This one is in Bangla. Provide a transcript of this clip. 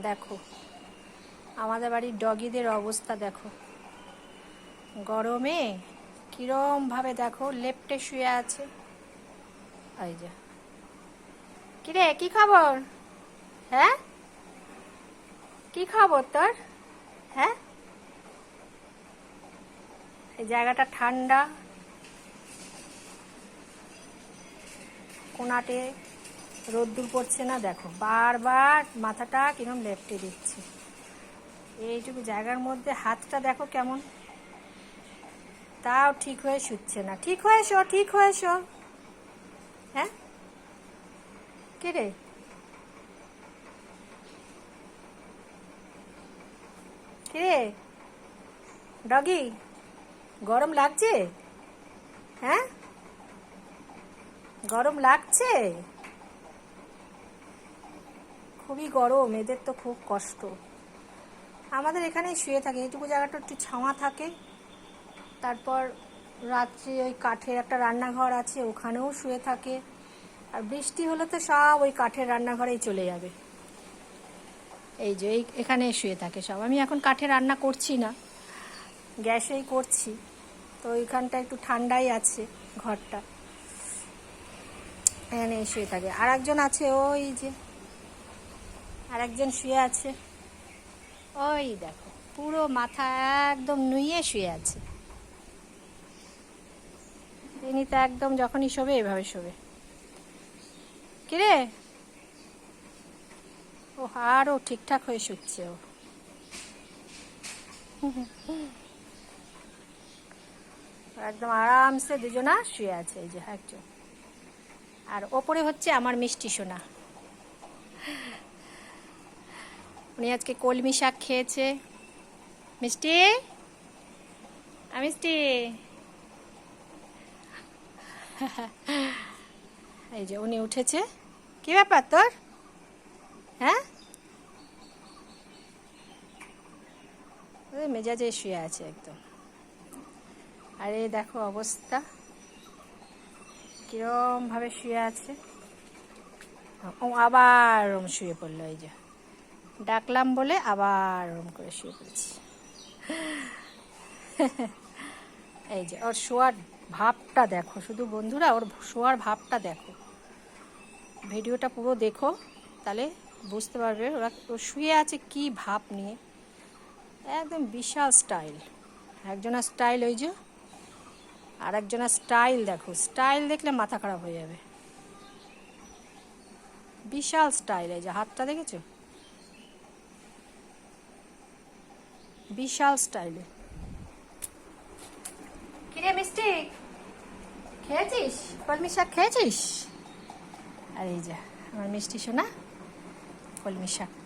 দেখো আমাদের বাড়ির ডগিদের অবস্থা দেখো, গরমে কিরম ভাবে দেখো লেপ্টে শুয়ে আছে। এই যে, কিরে কি খবর? হ্যাঁ, কি খবর তোর? হ্যাঁ, এই জায়গাটা ঠান্ডা, কোনাটে রোদ্দুর পড়ছে না, দেখো বারবার মাথাটা কিরম লেপ্টে দিচ্ছে। এইটুকু জায়গার মধ্যে হাতটা দেখো কেমন, তাও ঠিক হয়ে শুচ্ছে না। ঠিক হয়ে শো, ঠিক হয়ে শো। হ্যাঁ, কে রে? কে রে ডগি, গরম লাগছে? হ্যাঁ, গরম লাগছে? খুবই গরম, এদের তো খুব কষ্ট। আমাদের এখানেই শুয়ে থাকে, এইটুকু জায়গাটা একটু ছাওয়া থাকে। তারপর রাত্রে ওই কাঠের একটা রান্নাঘর আছে, ওখানেও শুয়ে থাকে। আর বৃষ্টি হলে তো সব ওই কাঠের রান্নাঘরেই চলে যাবে। এই যে এখানে শুয়ে থাকে সব। আমি এখন কাঠে রান্না করছি না, গ্যাসেই করছি, তো ওইখানটা একটু ঠান্ডাই আছে ঘরটা, এখানে শুয়ে থাকে। আর একজন আছে, ওই যে আর একজন শুয়ে আছে, ওই দেখো পুরো মাথা একদম নুয়ে শুয়ে আছে। তিনি তো একদম যখনই শোবে এভাবে শোবে। কিরে, ও আরও ঠিকঠাক হয়ে শুচ্ছে ও। একদম আরামসে দুজনা শুয়ে আছে, এই যে একজন। আর ওপরে হচ্ছে আমার মিষ্টি সোনা, উনি আজকে কলমি শাক খেয়েছে। মিষ্টি, মিষ্টি, এই যে উনি উঠেছে। কি ব্যাপার তোর? হ্যাঁ, মেজাজে শুয়ে আছে একদম। আরে দেখো অবস্থা কিরম ভাবে শুয়ে আছে। ও আবার ওরম শুয়ে পড়লো, এই যে ডাকলাম বলে আবার ওরম করে শুয়ে পড়েছি। এই যে ওর শোয়ার ভাবটা দেখো, শুধু বন্ধুরা ওর শোয়ার ভাবটা দেখো। ভিডিওটা পুরো দেখো, তাহলে বুঝতে পারবে ওরা শুয়ে আছে কি ভাব নিয়ে। একদম বিশাল স্টাইল, একজনের স্টাইল ওই যে, আর একজনের স্টাইল দেখো, স্টাইল দেখলে মাথা খারাপ হয়ে যাবে। বিশাল স্টাইল, এই যে হাতটা দেখেছো, বিশাল স্টাইলে। কিরে মিষ্টি, খেয়েছিস? কলমি শাক খেয়েছিস? আর এই যে আমার মিষ্টি সোনা কলমি শাক